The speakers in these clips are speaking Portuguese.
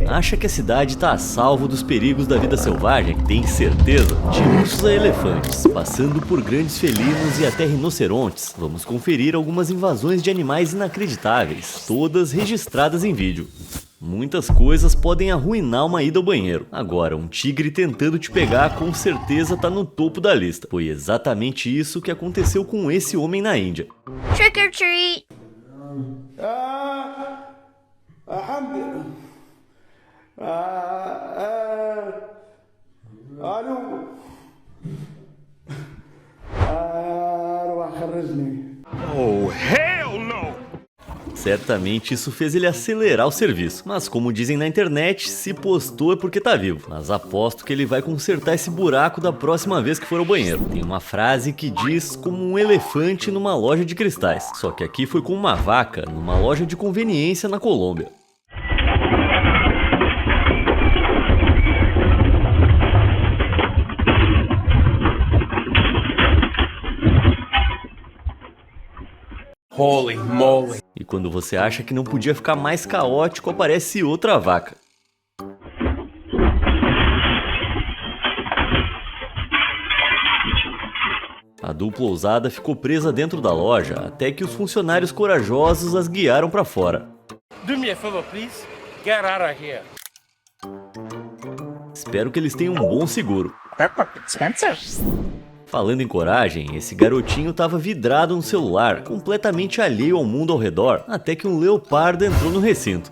Acha que a cidade tá a salvo dos perigos da vida selvagem? Tem certeza? De ursos a elefantes, passando por grandes felinos e até rinocerontes, vamos conferir algumas invasões de animais inacreditáveis, todas registradas em vídeo. Muitas coisas podem arruinar uma ida ao banheiro. Agora, um tigre tentando te pegar com certeza tá no topo da lista. Foi exatamente isso que aconteceu com esse homem na Índia. Trick or treat! Oh, hell no! Certamente isso fez ele acelerar o serviço, mas como dizem na internet, se postou é porque tá vivo. Mas aposto que ele vai consertar esse buraco da próxima vez que for ao banheiro. Tem uma frase que diz como um elefante numa loja de cristais, só que aqui foi com uma vaca numa loja de conveniência na Colômbia. Holy moly! E quando você acha que não podia ficar mais caótico, aparece outra vaca. A dupla ousada ficou presa dentro da loja, até que os funcionários corajosos as guiaram para fora. Do me a favor, please. Get out of here. Espero que eles tenham um bom seguro. Spencer? Falando em coragem, esse garotinho estava vidrado no celular, completamente alheio ao mundo ao redor, até que um leopardo entrou no recinto.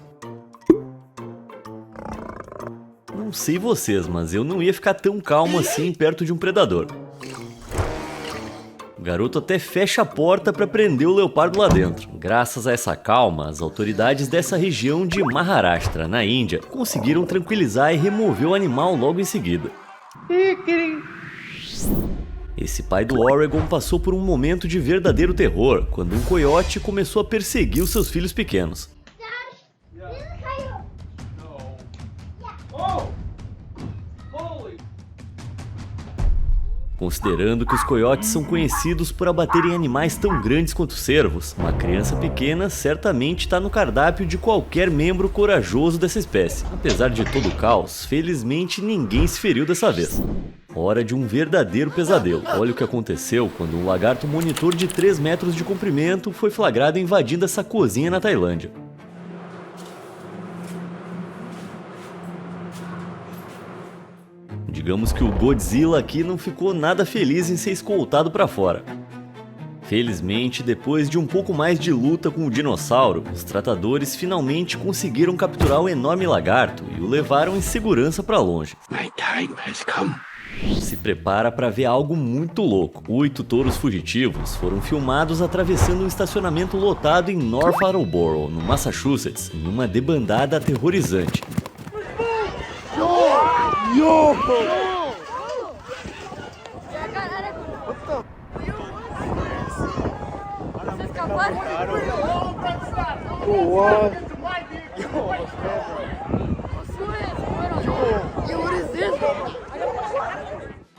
Não sei vocês, mas eu não ia ficar tão calmo assim perto de um predador. O garoto até fecha a porta para prender o leopardo lá dentro. Graças a essa calma, as autoridades dessa região de Maharashtra, na Índia, conseguiram tranquilizar e remover o animal logo em seguida. Esse pai do Oregon passou por um momento de verdadeiro terror, quando um coiote começou a perseguir os seus filhos pequenos. Considerando que os coiotes são conhecidos por abaterem animais tão grandes quanto cervos, uma criança pequena certamente está no cardápio de qualquer membro corajoso dessa espécie. Apesar de todo o caos, felizmente ninguém se feriu dessa vez. Hora de um verdadeiro pesadelo. Olha o que aconteceu quando um lagarto monitor de 3 metros de comprimento foi flagrado invadindo essa cozinha na Tailândia. Digamos que o Godzilla aqui não ficou nada feliz em ser escoltado para fora. Felizmente, depois de um pouco mais de luta com o dinossauro, os tratadores finalmente conseguiram capturar o enorme lagarto e o levaram em segurança para longe. My time has come. Se prepara para ver algo muito louco. 8 touros fugitivos foram filmados atravessando um estacionamento lotado em North Attleboro, no Massachusetts, em uma debandada aterrorizante.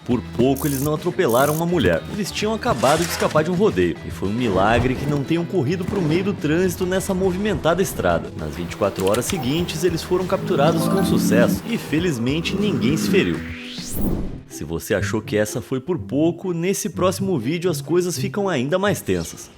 Por pouco eles não atropelaram uma mulher. Eles tinham acabado de escapar de um rodeio, e foi um milagre que não tenham corrido para o meio do trânsito nessa movimentada estrada. Nas 24 horas seguintes, eles foram capturados com sucesso, e felizmente ninguém se feriu. Se você achou que essa foi por pouco, nesse próximo vídeo as coisas ficam ainda mais tensas.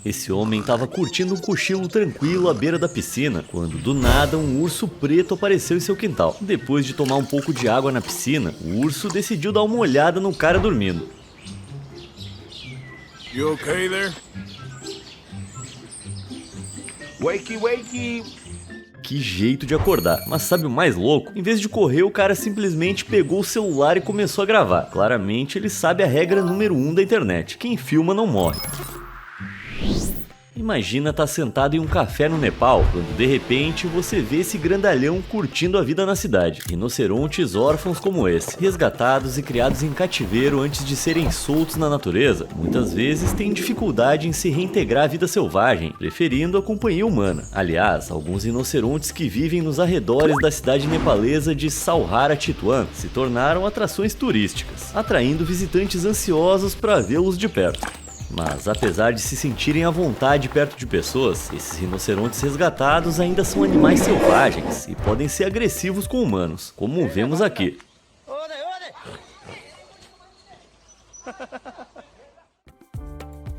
Esse homem estava curtindo um cochilo tranquilo à beira da piscina, quando do nada um urso preto apareceu em seu quintal. Depois de tomar um pouco de água na piscina, o urso decidiu dar uma olhada no cara dormindo. You okay there? Wakey, wakey! Que jeito de acordar. Mas sabe o mais louco? Em vez de correr, o cara simplesmente pegou o celular e começou a gravar. Claramente ele sabe a regra número 1 da internet: quem filma não morre. Imagina estar sentado em um café no Nepal, quando de repente você vê esse grandalhão curtindo a vida na cidade. Rinocerontes órfãos como esse, resgatados e criados em cativeiro antes de serem soltos na natureza, muitas vezes têm dificuldade em se reintegrar à vida selvagem, preferindo a companhia humana. Aliás, alguns rinocerontes que vivem nos arredores da cidade nepalesa de Salhara Chitwan se tornaram atrações turísticas, atraindo visitantes ansiosos para vê-los de perto. Mas apesar de se sentirem à vontade perto de pessoas, esses rinocerontes resgatados ainda são animais selvagens e podem ser agressivos com humanos, como vemos aqui.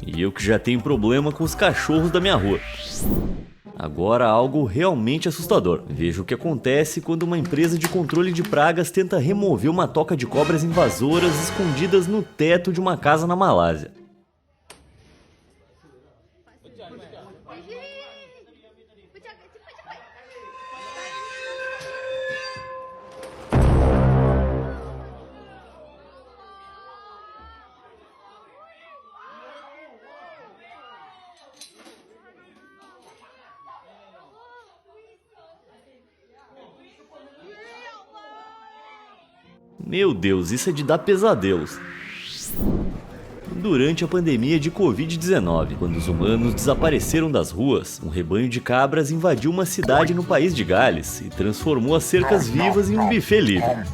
E eu que já tenho problema com os cachorros da minha rua. Agora algo realmente assustador. Veja o que acontece quando uma empresa de controle de pragas tenta remover uma toca de cobras invasoras escondidas no teto de uma casa na Malásia. Meu Deus, isso é de dar pesadelos. Durante a pandemia de Covid-19, quando os humanos desapareceram das ruas, um rebanho de cabras invadiu uma cidade no país de Gales e transformou as cercas vivas em um buffet livre.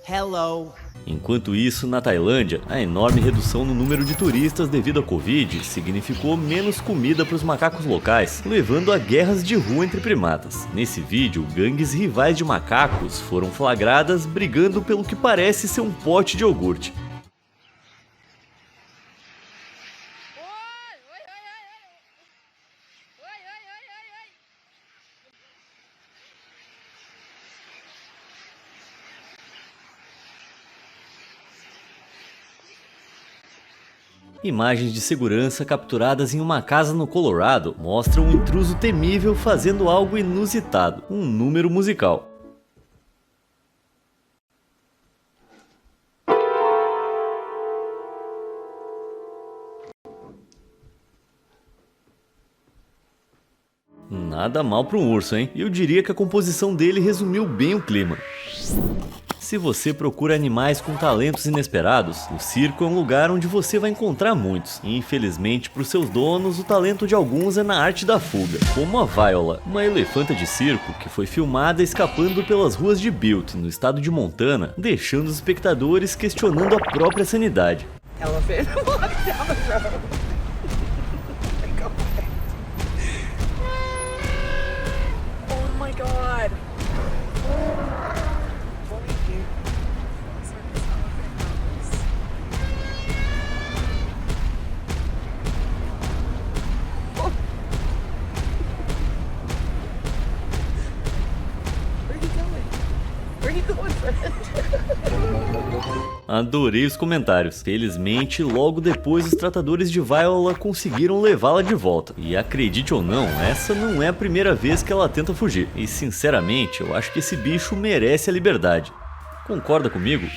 Hello. Enquanto isso, na Tailândia, a enorme redução no número de turistas devido à Covid significou menos comida para os macacos locais, levando a guerras de rua entre primatas. Nesse vídeo, gangues rivais de macacos foram flagradas brigando pelo que parece ser um pote de iogurte. Imagens de segurança capturadas em uma casa no Colorado mostram um intruso temível fazendo algo inusitado, um número musical. Nada mal para um urso, hein? Eu diria que a composição dele resumiu bem o clima. Se você procura animais com talentos inesperados, o circo é um lugar onde você vai encontrar muitos. E, infelizmente, para os seus donos, o talento de alguns é na arte da fuga. Como a Viola, uma elefanta de circo que foi filmada escapando pelas ruas de Butte, no estado de Montana, deixando os espectadores questionando a própria sanidade. Elephant walk down the road. Oh my god. Adorei os comentários. Felizmente, logo depois os tratadores de Viola conseguiram levá-la de volta. E acredite ou não, essa não é a primeira vez que ela tenta fugir. E sinceramente, eu acho que esse bicho merece a liberdade. Concorda comigo?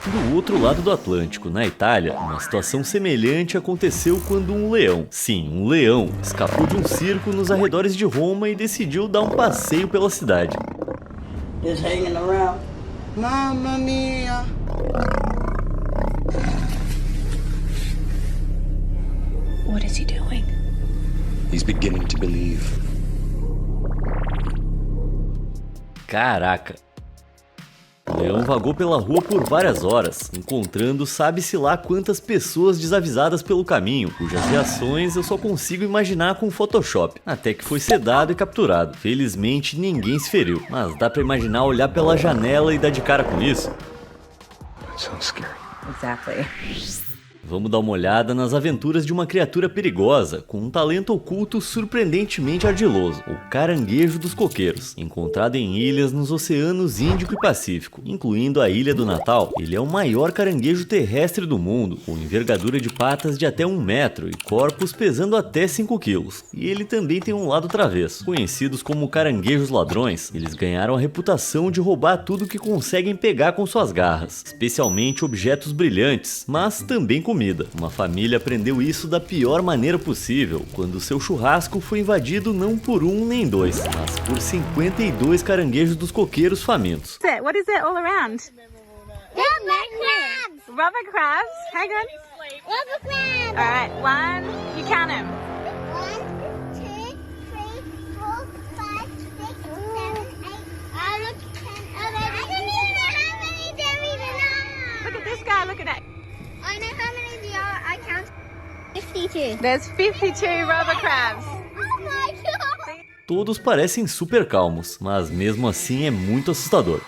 Do outro lado do Atlântico, na Itália, uma situação semelhante aconteceu quando um leão, sim, um leão, escapou de um circo nos arredores de Roma e decidiu dar um passeio pela cidade. Just hanging around. Mamma mia. What is he doing? He's beginning to believe. Caraca! O leão vagou pela rua por várias horas, encontrando sabe-se lá quantas pessoas desavisadas pelo caminho, cujas reações eu só consigo imaginar com Photoshop, até que foi sedado e capturado. Felizmente ninguém se feriu, mas dá pra imaginar olhar pela janela e dar de cara com isso? That sounds scary. Exactly. Vamos dar uma olhada nas aventuras de uma criatura perigosa com um talento oculto surpreendentemente ardiloso, o caranguejo dos coqueiros. Encontrado em ilhas nos oceanos Índico e Pacífico, incluindo a Ilha do Natal, ele é o maior caranguejo terrestre do mundo, com envergadura de patas de até 1 metro e corpos pesando até 5 quilos. E ele também tem um lado travesso. Conhecidos como caranguejos ladrões, eles ganharam a reputação de roubar tudo que conseguem pegar com suas garras, especialmente objetos brilhantes, mas também comida. Uma família aprendeu isso da pior maneira possível, quando seu churrasco foi invadido não por 1 nem 2, mas por 52 caranguejos dos coqueiros famintos. What is it all around? Rubber crabs! Rubber crabs? Hang on. Rubber crabs! Alright, one. You count them. 1, 2, 3, 4, 5, 6, 7, 8. I don't even know how many there even are. Look at this guy, look at that. I know how many there are. I count 52. There's 52 rubber crabs. Oh my god! Todos parecem super calmos, mas mesmo assim é muito assustador.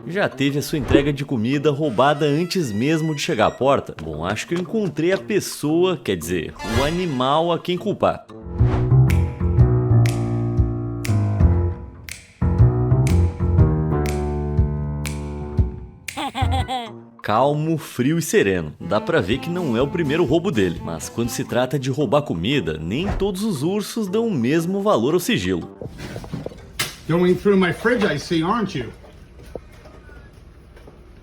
Já teve a sua entrega de comida roubada antes mesmo de chegar à porta? Bom, acho que eu encontrei a pessoa, quer dizer, o animal a quem culpar. Calmo, frio e sereno. Dá pra ver que não é o primeiro roubo dele, mas quando se trata de roubar comida, nem todos os ursos dão o mesmo valor ao sigilo. Going through my fridge, I see, aren't you?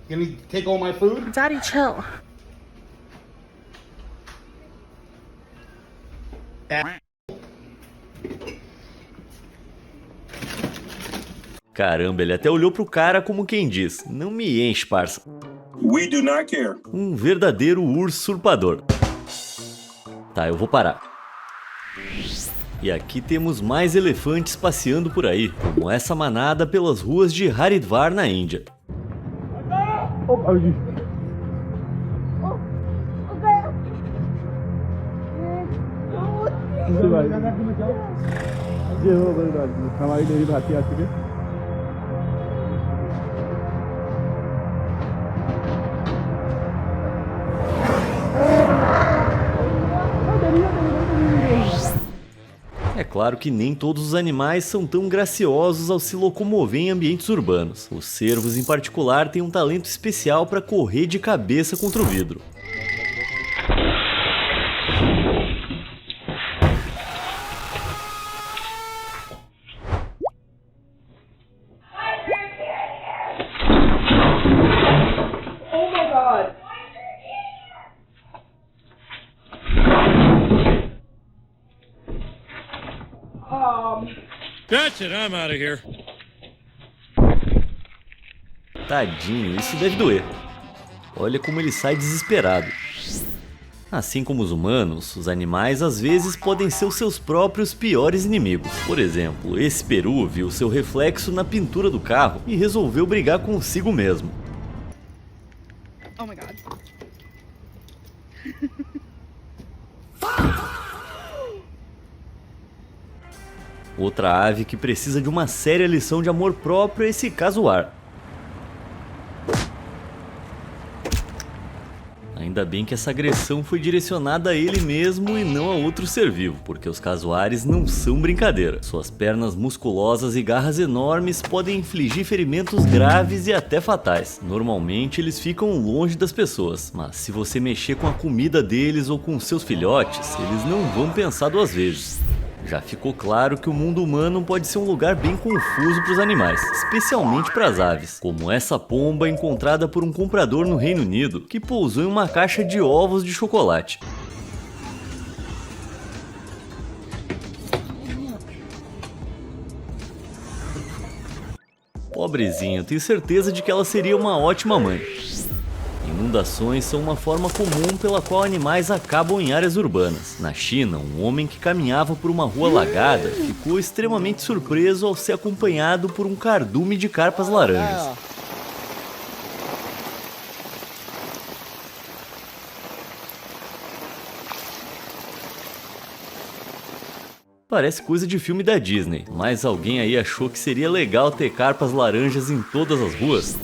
Gonna take all my food? Daddy, chill. Caramba, ele até olhou pro cara como quem diz: não me enche, parça. We do not care. Um verdadeiro usurpador. Tá, eu vou parar. E aqui temos mais elefantes passeando por aí, como essa manada pelas ruas de Haridwar, na Índia. É claro que nem todos os animais são tão graciosos ao se locomover em ambientes urbanos. Os cervos, em particular, têm um talento especial para correr de cabeça contra o vidro. Oh my god. That's it, I'm out of here. Tadinho, isso deve doer. Olha como ele sai desesperado. Assim como os humanos, os animais às vezes podem ser os seus próprios piores inimigos. Por exemplo, esse peru viu seu reflexo na pintura do carro e resolveu brigar consigo mesmo. Oh my god. Outra ave que precisa de uma séria lição de amor próprio é esse casuar. Ainda bem que essa agressão foi direcionada a ele mesmo e não a outro ser vivo, porque os casuares não são brincadeira. Suas pernas musculosas e garras enormes podem infligir ferimentos graves e até fatais. Normalmente eles ficam longe das pessoas, mas se você mexer com a comida deles ou com seus filhotes, eles não vão pensar 2 vezes. Já ficou claro que o mundo humano pode ser um lugar bem confuso para os animais, especialmente para as aves, como essa pomba encontrada por um comprador no Reino Unido que pousou em uma caixa de ovos de chocolate. Pobrezinha, tenho certeza de que ela seria uma ótima mãe. Inundações são uma forma comum pela qual animais acabam em áreas urbanas. Na China, um homem que caminhava por uma rua alagada ficou extremamente surpreso ao ser acompanhado por um cardume de carpas laranjas. Parece coisa de filme da Disney, mas alguém aí achou que seria legal ter carpas laranjas em todas as ruas?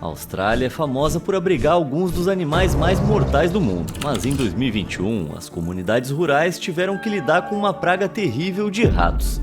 A Austrália é famosa por abrigar alguns dos animais mais mortais do mundo, mas em 2021 as comunidades rurais tiveram que lidar com uma praga terrível de ratos.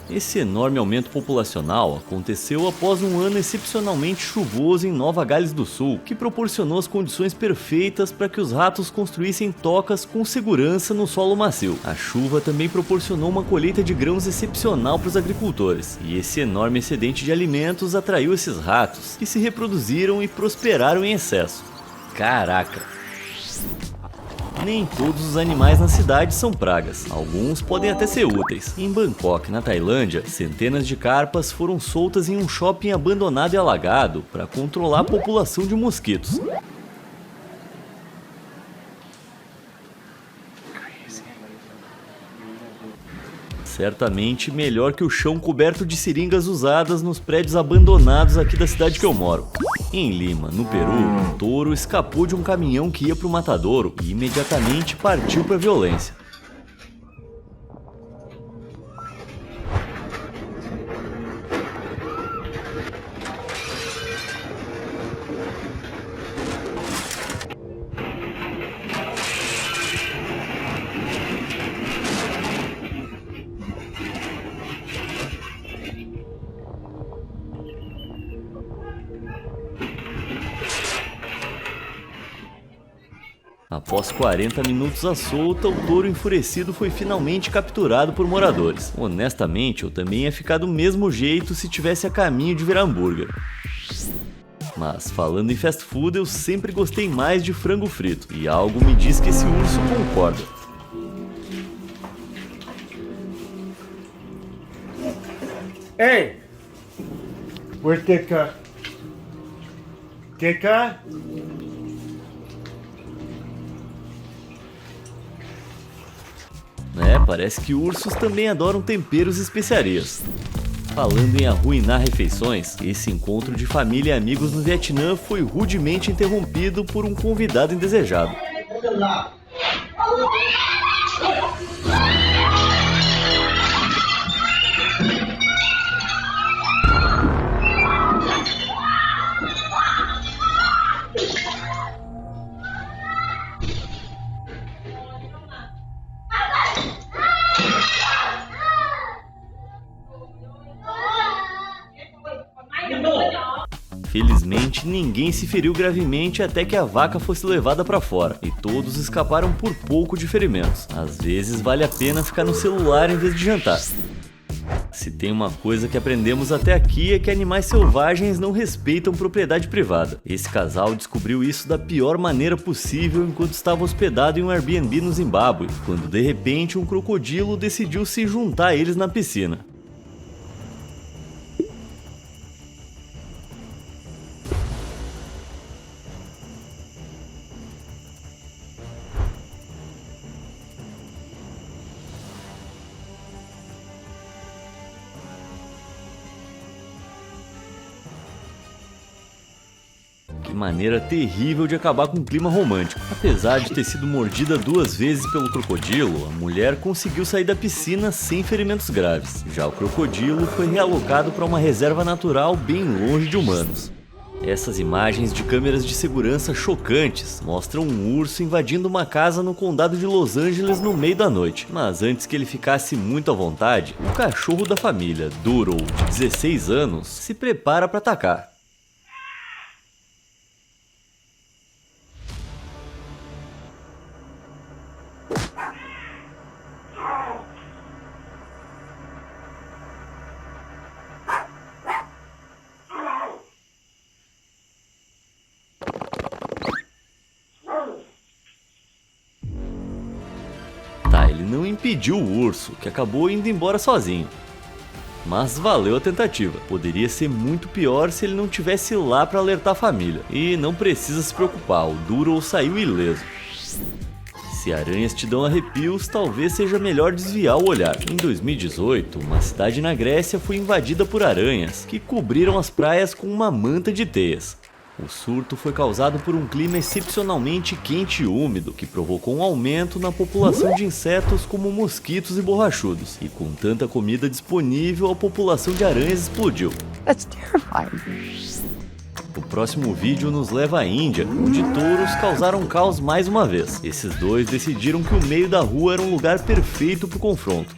Esse enorme aumento populacional aconteceu após um ano excepcionalmente chuvoso em Nova Gales do Sul, que proporcionou as condições perfeitas para que os ratos construíssem tocas com segurança no solo macio. A chuva também proporcionou uma colheita de grãos excepcional para os agricultores, e esse enorme excedente de alimentos atraiu esses ratos, que se reproduziram e prosperaram em excesso. Caraca! Nem todos os animais na cidade são pragas, alguns podem até ser úteis. Em Bangkok, na Tailândia, centenas de carpas foram soltas em um shopping abandonado e alagado para controlar a população de mosquitos. Certamente melhor que o chão coberto de seringas usadas nos prédios abandonados aqui da cidade que eu moro. Em Lima, no Peru, um touro escapou de um caminhão que ia para o matadouro e imediatamente partiu para a violência. Após 40 minutos à solta, o touro enfurecido foi finalmente capturado por moradores. Honestamente, eu também ia ficar do mesmo jeito se tivesse a caminho de virar hambúrguer. Mas falando em fast food, eu sempre gostei mais de frango frito, e algo me diz que esse urso concorda. Hey! Where's Kika? Kika? Parece que ursos também adoram temperos e especiarias. Falando em arruinar refeições, esse encontro de família e amigos no Vietnã foi rudemente interrompido por um convidado indesejado. Felizmente, ninguém se feriu gravemente até que a vaca fosse levada para fora, e todos escaparam por pouco de ferimentos. Às vezes vale a pena ficar no celular em vez de jantar. Se tem uma coisa que aprendemos até aqui é que animais selvagens não respeitam propriedade privada. Esse casal descobriu isso da pior maneira possível enquanto estava hospedado em um Airbnb no Zimbábue, quando de repente um crocodilo decidiu se juntar a eles na piscina. Que maneira terrível de acabar com um clima romântico. Apesar de ter sido mordida 2 vezes pelo crocodilo, a mulher conseguiu sair da piscina sem ferimentos graves. Já o crocodilo foi realocado para uma reserva natural bem longe de humanos. Essas imagens de câmeras de segurança chocantes mostram um urso invadindo uma casa no condado de Los Angeles no meio da noite. Mas antes que ele ficasse muito à vontade, o cachorro da família, Doodle, de 16 anos, se prepara para atacar. Ele não impediu o urso, que acabou indo embora sozinho. Mas valeu a tentativa. Poderia ser muito pior se ele não tivesse lá para alertar a família. E não precisa se preocupar, o Doodle saiu ileso. Se aranhas te dão arrepios, talvez seja melhor desviar o olhar. Em 2018, uma cidade na Grécia foi invadida por aranhas, que cobriram as praias com uma manta de teias. O surto foi causado por um clima excepcionalmente quente e úmido, que provocou um aumento na população de insetos como mosquitos e borrachudos. E com tanta comida disponível, a população de aranhas explodiu. That's terrifying. O próximo vídeo nos leva à Índia, onde touros causaram caos mais uma vez. Esses dois decidiram que o meio da rua era um lugar perfeito para o confronto.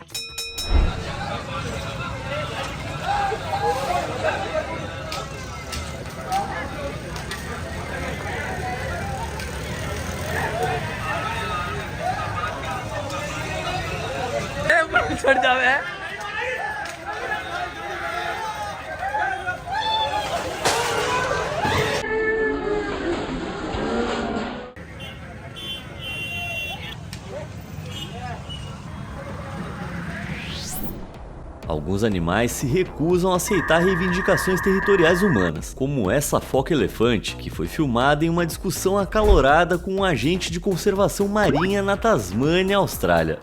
Alguns animais se recusam a aceitar reivindicações territoriais humanas, como essa foca-elefante, que foi filmada em uma discussão acalorada com um agente de conservação marinha na Tasmânia, Austrália.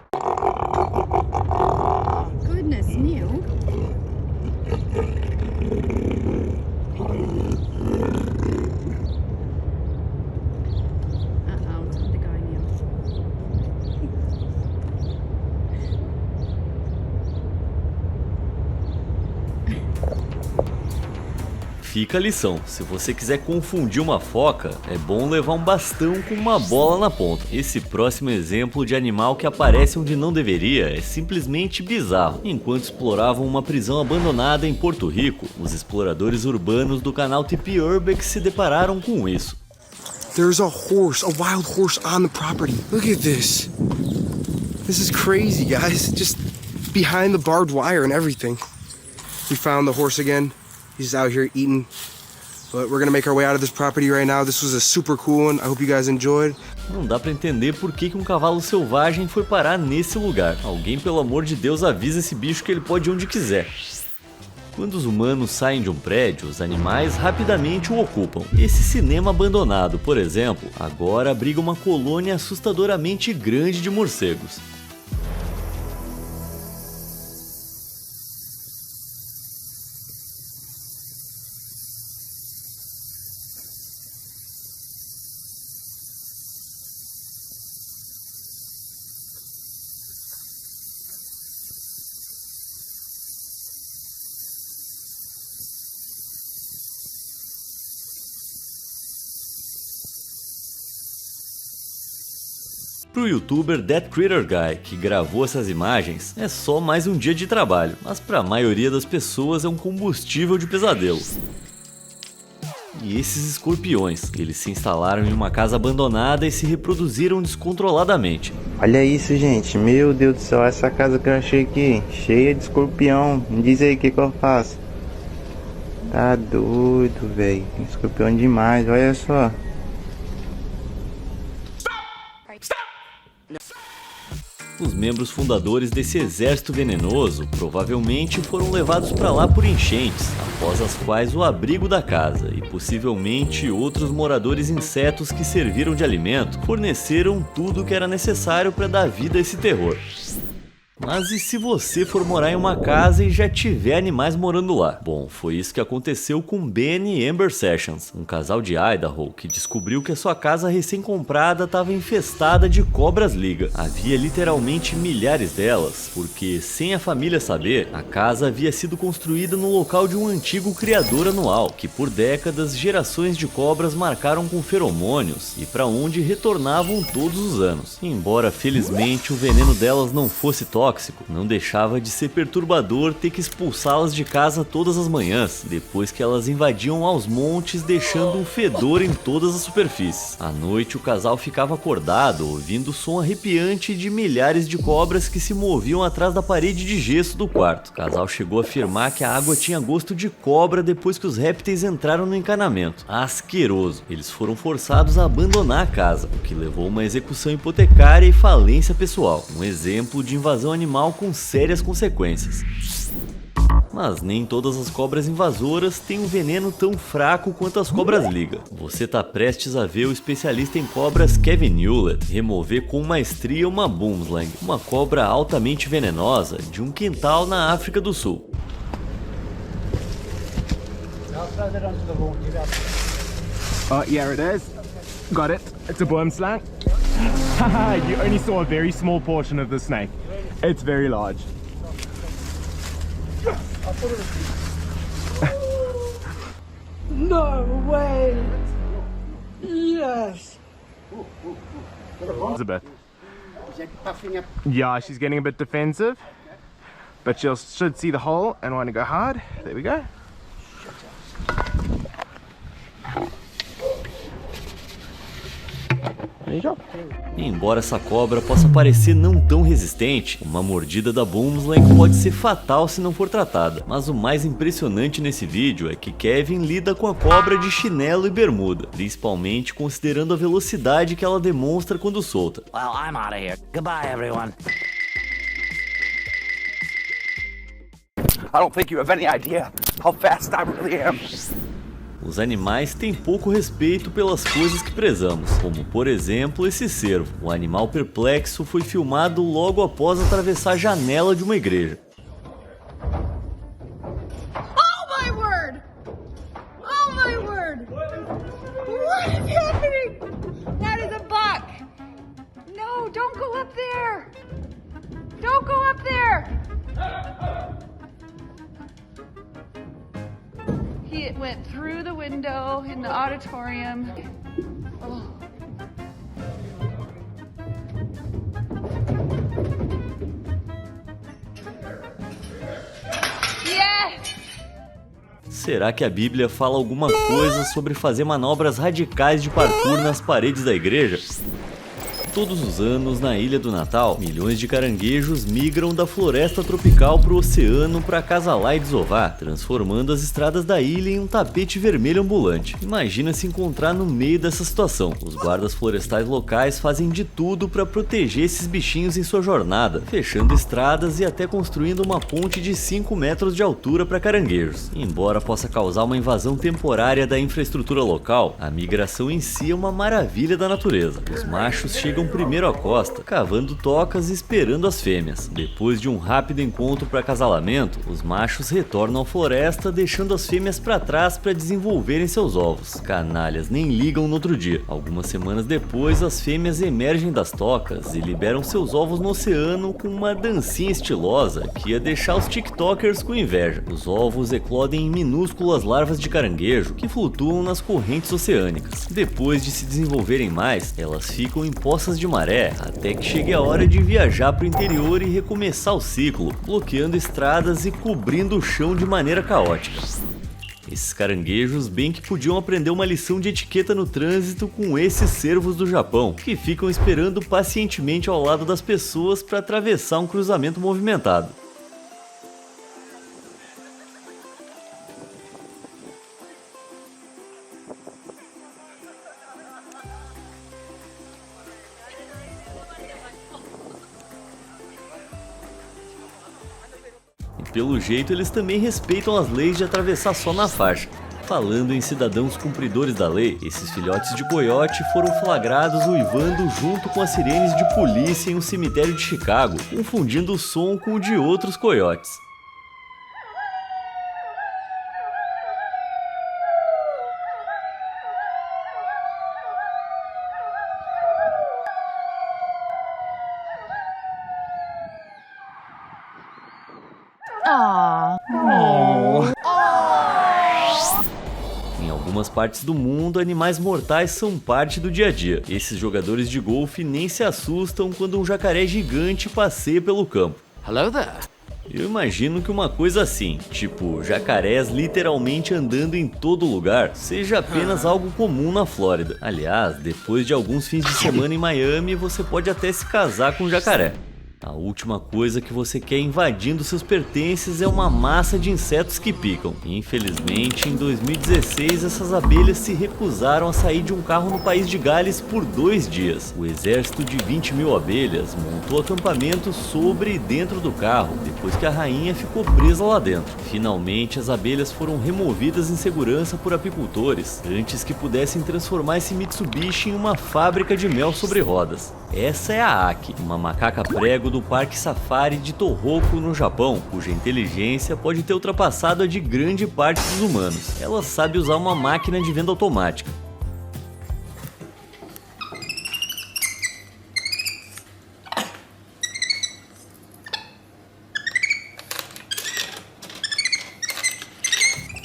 Goodness, Neil. Uh-oh, time to go, Neil. Fica a lição, se você quiser confundir uma foca, é bom levar um bastão com uma bola na ponta. Esse próximo exemplo de animal que aparece onde não deveria é simplesmente bizarro. Enquanto exploravam uma prisão abandonada em Porto Rico, os exploradores urbanos do canal TP Urbex se depararam com isso. There's a horse, a wild horse on the property. Look at this. This is crazy, guys. Just behind the barbed wire and everything. We found the horse again. He's out here eating. But we're gonna make our way out of this property right now. This was a super cool one. I hope you guys enjoyed. Não dá pra entender por que um cavalo selvagem foi parar nesse lugar. Alguém, pelo amor de Deus, avisa esse bicho que ele pode ir onde quiser. Quando os humanos saem de um prédio, os animais rapidamente o ocupam. Esse cinema abandonado, por exemplo, agora abriga uma colônia assustadoramente grande de morcegos. Pro youtuber That Critter Guy, que gravou essas imagens, é só mais um dia de trabalho, mas pra maioria das pessoas é um combustível de pesadelo. E esses escorpiões, eles se instalaram em uma casa abandonada e se reproduziram descontroladamente. Olha isso, gente, meu Deus do céu, essa casa que eu achei aqui, cheia de escorpião, me diz aí o que eu faço. Tá doido, velho, escorpião demais, olha só. Os membros fundadores desse exército venenoso provavelmente foram levados para lá por enchentes, após as quais o abrigo da casa e possivelmente outros moradores insetos que serviram de alimento forneceram tudo o que era necessário para dar vida a esse terror. Mas e se você for morar em uma casa e já tiver animais morando lá? Bom, foi isso que aconteceu com Ben e Amber Sessions, um casal de Idaho que descobriu que a sua casa recém-comprada estava infestada de cobras liga. Havia literalmente milhares delas, porque sem a família saber, a casa havia sido construída no local de um antigo criador anual, que por décadas gerações de cobras marcaram com feromônios e para onde retornavam todos os anos. Embora felizmente o veneno delas não fosse tóxico, não deixava de ser perturbador ter que expulsá-las de casa todas as manhãs, depois que elas invadiam aos montes deixando um fedor em todas as superfícies. À noite o casal ficava acordado, ouvindo o som arrepiante de milhares de cobras que se moviam atrás da parede de gesso do quarto. O casal chegou a afirmar que a água tinha gosto de cobra depois que os répteis entraram no encanamento. Asqueroso. Eles foram forçados a abandonar a casa, o que levou a uma execução hipotecária e falência pessoal. Um exemplo de invasão animal com sérias consequências. Mas nem todas as cobras invasoras têm um veneno tão fraco quanto as cobras liga. Você tá prestes a ver o especialista em cobras Kevin Hewlett remover com maestria uma boomslang, uma cobra altamente venenosa de um quintal na África do Sul. Yeah, it is. Got it. It's a boomslang. Haha, you only saw a very small portion of the snake. It's very large. No way. Yes. Elizabeth. Yeah, she's getting a bit defensive, but she should see the hole and want to go hard. There we go. Embora essa cobra possa parecer não tão resistente, uma mordida da boomslang pode ser fatal se não for tratada. Mas o mais impressionante nesse vídeo é que Kevin lida com a cobra de chinelo e bermuda, principalmente considerando a velocidade que ela demonstra quando solta. Well, I'm out of here. Goodbye, everyone. I don't think you have any idea how fast I really am. Os animais têm pouco respeito pelas coisas que prezamos, como por exemplo esse cervo. O animal perplexo foi filmado logo após atravessar a janela de uma igreja. Oh my word! Oh my word! What is happening? That is a buck! No, don't go up there! Don't go up there! He went through the window in the auditorium. Oh. Yes! Será que a Bíblia fala alguma coisa sobre fazer manobras radicais de parkour nas paredes da igreja? Todos os anos, na Ilha do Natal, milhões de caranguejos migram da floresta tropical para o oceano para acasalar e desovar, transformando as estradas da ilha em um tapete vermelho ambulante. Imagina se encontrar no meio dessa situação. Os guardas florestais locais fazem de tudo para proteger esses bichinhos em sua jornada, fechando estradas e até construindo uma ponte de 5 metros de altura para caranguejos. Embora possa causar uma invasão temporária da infraestrutura local, a migração em si é uma maravilha da natureza. Os machos chegam primeiro à costa, cavando tocas e esperando as fêmeas. Depois de um rápido encontro para acasalamento, os machos retornam à floresta, deixando as fêmeas para trás para desenvolverem seus ovos. Canalhas nem ligam no outro dia. Algumas semanas depois, as fêmeas emergem das tocas e liberam seus ovos no oceano com uma dancinha estilosa que ia deixar os tiktokers com inveja. Os ovos eclodem em minúsculas larvas de caranguejo que flutuam nas correntes oceânicas. Depois de se desenvolverem mais, elas ficam em poças de maré, até que chegue a hora de viajar para o interior e recomeçar o ciclo, bloqueando estradas e cobrindo o chão de maneira caótica. Esses caranguejos bem que podiam aprender uma lição de etiqueta no trânsito com esses cervos do Japão, que ficam esperando pacientemente ao lado das pessoas para atravessar um cruzamento movimentado. Pelo jeito, eles também respeitam as leis de atravessar só na faixa. Falando em cidadãos cumpridores da lei, esses filhotes de coiote foram flagrados uivando junto com as sirenes de polícia em um cemitério de Chicago, confundindo o som com o de outros coiotes. Em algumas partes do mundo, animais mortais são parte do dia a dia. Esses jogadores de golfe nem se assustam quando um jacaré gigante passeia pelo campo. Hello there. Eu imagino que uma coisa assim, tipo jacarés literalmente andando em todo lugar, seja apenas algo comum na Flórida. Aliás, depois de alguns fins de semana em Miami, você pode até se casar com um jacaré. A última coisa que você quer invadindo seus pertences é uma massa de insetos que picam. Infelizmente, em 2016, essas abelhas se recusaram a sair de um carro no país de Gales por 2 dias. O exército de 20 mil abelhas montou acampamento sobre e dentro do carro, depois que a rainha ficou presa lá dentro. Finalmente, as abelhas foram removidas em segurança por apicultores, antes que pudessem transformar esse Mitsubishi em uma fábrica de mel sobre rodas. Essa é a Aki, uma macaca prego do Parque Safari de Tohoku, no Japão, cuja inteligência pode ter ultrapassado a de grande parte dos humanos. Ela sabe usar uma máquina de venda automática.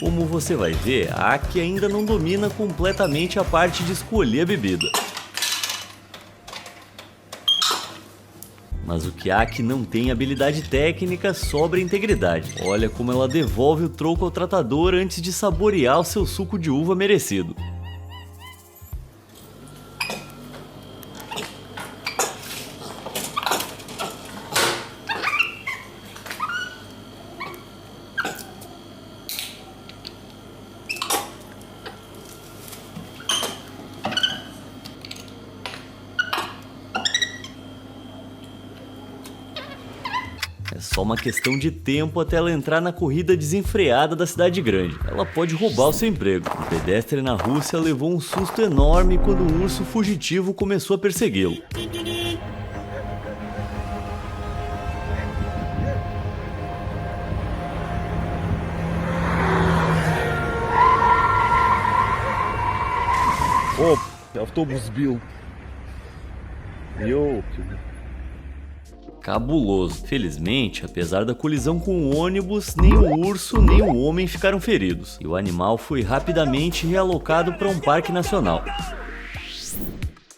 Como você vai ver, a Aki ainda não domina completamente a parte de escolher a bebida. Mas o que a Aki não tem habilidade técnica, sobra integridade. Olha como ela devolve o troco ao tratador antes de saborear o seu suco de uva merecido. É só uma questão de tempo até ela entrar na corrida desenfreada da cidade grande. Ela pode roubar o seu emprego. Um pedestre na Rússia levou um susto enorme quando um urso fugitivo começou a persegui-lo. Автобус сбил. Ёлки. Cabuloso. Felizmente, apesar da colisão com o ônibus, nem o urso nem o homem ficaram feridos, e o animal foi rapidamente realocado para um parque nacional.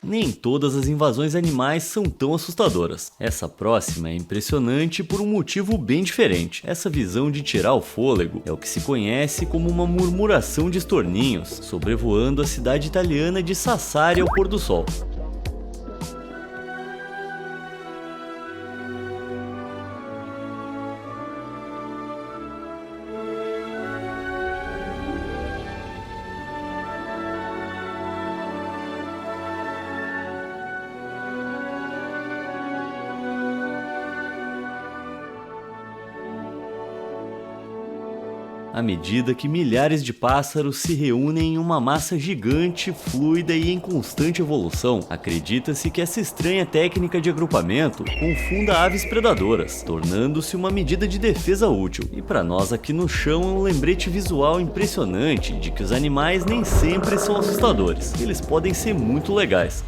Nem todas as invasões animais são tão assustadoras. Essa próxima é impressionante por um motivo bem diferente. Essa visão de tirar o fôlego é o que se conhece como uma murmuração de estorninhos, sobrevoando a cidade italiana de Sassari ao pôr do sol. À medida que milhares de pássaros se reúnem em uma massa gigante, fluida e em constante evolução, acredita-se que essa estranha técnica de agrupamento confunda aves predadoras, tornando-se uma medida de defesa útil. E para nós aqui no chão é um lembrete visual impressionante de que os animais nem sempre são assustadores, eles podem ser muito legais.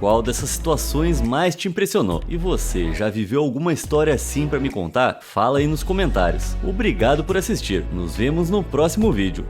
Qual dessas situações mais te impressionou? E você, já viveu alguma história assim para me contar? Fala aí nos comentários. Obrigado por assistir, nos vemos no próximo vídeo.